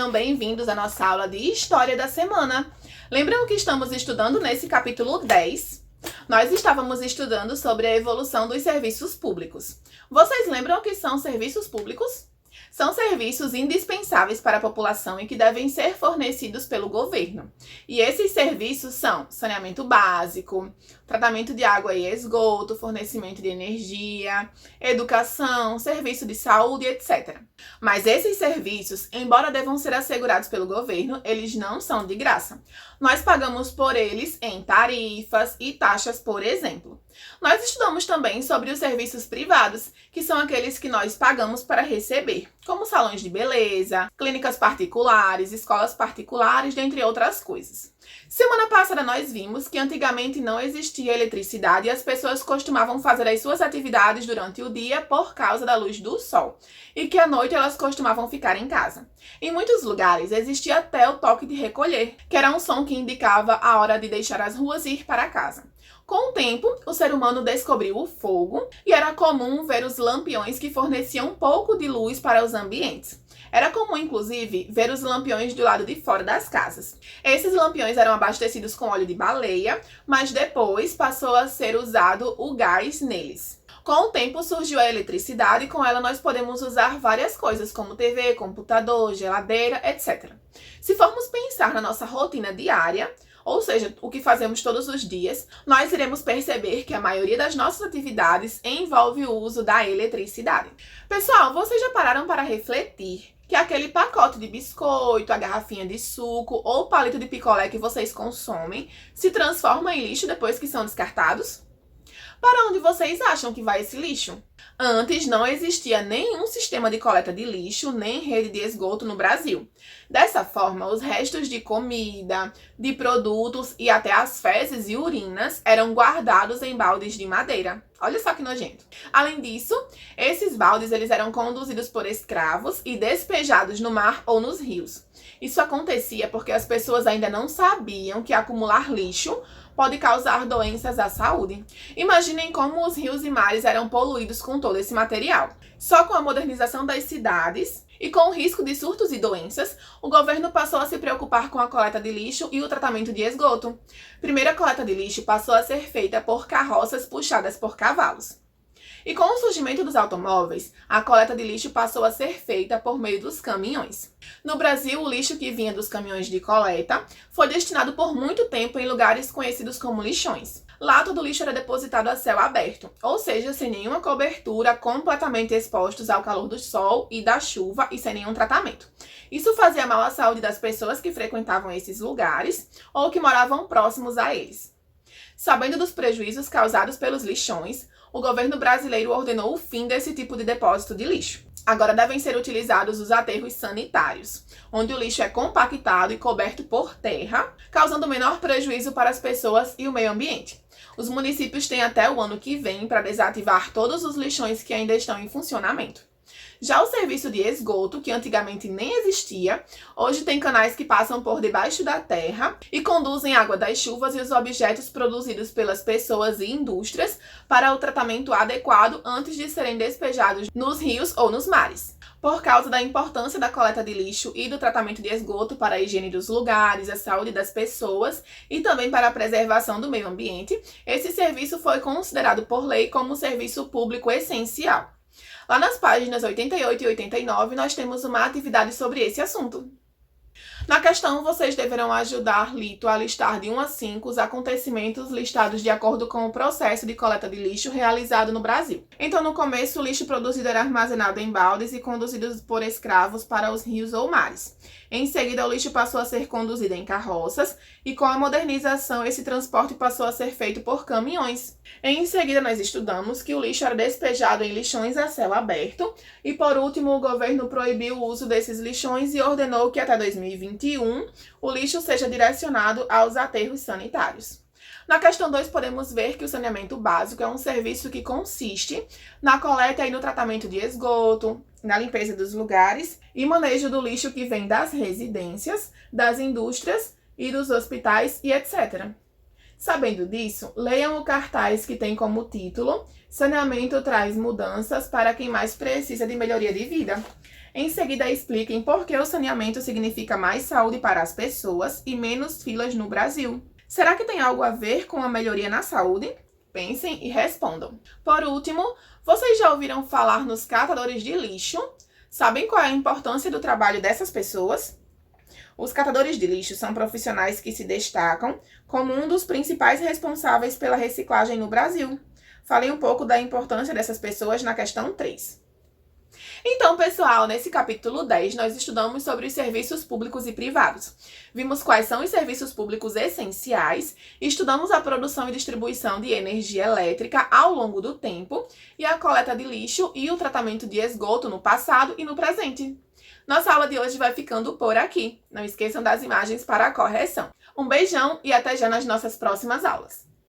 Sejam bem-vindos à nossa aula de História da Semana. Lembram que estamos estudando nesse capítulo 10? Nós estávamos estudando sobre a evolução dos serviços públicos. Vocês lembram o que são serviços públicos? São serviços indispensáveis para a população e que devem ser fornecidos pelo governo. E esses serviços são saneamento básico, tratamento de água e esgoto, fornecimento de energia, educação, serviço de saúde, etc. Mas esses serviços, embora devam ser assegurados pelo governo, eles não são de graça. Nós pagamos por eles em tarifas e taxas, por exemplo. Nós estudamos também sobre os serviços privados, que são aqueles que nós pagamos para receber, como salões de beleza, clínicas particulares, escolas particulares, dentre outras coisas. Semana passada nós vimos que antigamente não existia eletricidade e as pessoas costumavam fazer as suas atividades durante o dia por causa da luz do sol, e que à noite elas costumavam ficar em casa. Em muitos lugares existia até o toque de recolher, que era um som que indicava a hora de deixar as ruas e ir para casa. Com o tempo, o ser humano descobriu o fogo e era comum ver os lampiões que forneciam um pouco de luz para os ambientes. Era comum, inclusive, ver os lampiões do lado de fora das casas. Esses lampiões eram abastecidos com óleo de baleia, mas depois passou a ser usado o gás neles. Com o tempo surgiu a eletricidade e com ela nós podemos usar várias coisas, como TV, computador, geladeira, etc. Se formos pensar na nossa rotina diária, ou seja, o que fazemos todos os dias, nós iremos perceber que a maioria das nossas atividades envolve o uso da eletricidade. Pessoal, vocês já pararam para refletir que aquele pacote de biscoito, a garrafinha de suco ou o palito de picolé que vocês consomem se transforma em lixo depois que são descartados? Para onde vocês acham que vai esse lixo? Antes não existia nenhum sistema de coleta de lixo nem rede de esgoto no Brasil. Dessa forma, os restos de comida, de produtos e até as fezes e urinas eram guardados em baldes de madeira. Olha só que nojento. Além disso, esses baldes eles eram conduzidos por escravos e despejados no mar ou nos rios. Isso acontecia porque as pessoas ainda não sabiam que acumular lixo pode causar doenças à saúde. Imaginem como os rios e mares eram poluídos com todo esse material. Só com a modernização das cidades e com o risco de surtos e doenças, o governo passou a se preocupar com a coleta de lixo e o tratamento de esgoto. Primeiro, a coleta de lixo passou a ser feita por carroças puxadas por cavalos. E com o surgimento dos automóveis, a coleta de lixo passou a ser feita por meio dos caminhões. No Brasil, o lixo que vinha dos caminhões de coleta foi destinado por muito tempo em lugares conhecidos como lixões. Lá, todo o lixo era depositado a céu aberto, ou seja, sem nenhuma cobertura, completamente expostos ao calor do sol e da chuva e sem nenhum tratamento. Isso fazia mal à saúde das pessoas que frequentavam esses lugares ou que moravam próximos a eles. Sabendo dos prejuízos causados pelos lixões, o governo brasileiro ordenou o fim desse tipo de depósito de lixo. Agora devem ser utilizados os aterros sanitários, onde o lixo é compactado e coberto por terra, causando menor prejuízo para as pessoas e o meio ambiente. Os municípios têm até o ano que vem para desativar todos os lixões que ainda estão em funcionamento. Já o serviço de esgoto, que antigamente nem existia, hoje tem canais que passam por debaixo da terra e conduzem água das chuvas e os objetos produzidos pelas pessoas e indústrias para o tratamento adequado antes de serem despejados nos rios ou nos mares. Por causa da importância da coleta de lixo e do tratamento de esgoto para a higiene dos lugares, a saúde das pessoas e também para a preservação do meio ambiente, esse serviço foi considerado por lei como um serviço público essencial. Lá nas páginas 88 e 89, nós temos uma atividade sobre esse assunto. Na questão, vocês deverão ajudar Lito a listar de 1 a 5 os acontecimentos listados de acordo com o processo de coleta de lixo realizado no Brasil. Então, no começo, o lixo produzido era armazenado em baldes e conduzido por escravos para os rios ou mares. Em seguida, o lixo passou a ser conduzido em carroças e, com a modernização, esse transporte passou a ser feito por caminhões. Em seguida, nós estudamos que o lixo era despejado em lixões a céu aberto e, por último, o governo proibiu o uso desses lixões e ordenou que até 2021 o lixo seja direcionado aos aterros sanitários. Na questão 2, podemos ver que o saneamento básico é um serviço que consiste na coleta e no tratamento de esgoto, na limpeza dos lugares e manejo do lixo que vem das residências, das indústrias e dos hospitais e etc. Sabendo disso, leiam o cartaz que tem como título Saneamento traz mudanças para quem mais precisa de melhoria de vida. Em seguida, expliquem por que o saneamento significa mais saúde para as pessoas e menos filas no Brasil. Será que tem algo a ver com a melhoria na saúde? Pensem e respondam. Por último, vocês já ouviram falar nos catadores de lixo? Sabem qual é a importância do trabalho dessas pessoas? Os catadores de lixo são profissionais que se destacam como um dos principais responsáveis pela reciclagem no Brasil. Falei um pouco da importância dessas pessoas na questão 3. Então, pessoal, nesse capítulo 10, nós estudamos sobre os serviços públicos e privados. Vimos quais são os serviços públicos essenciais, estudamos a produção e distribuição de energia elétrica ao longo do tempo e a coleta de lixo e o tratamento de esgoto no passado e no presente. Nossa aula de hoje vai ficando por aqui. Não esqueçam das imagens para a correção. Um beijão e até já nas nossas próximas aulas.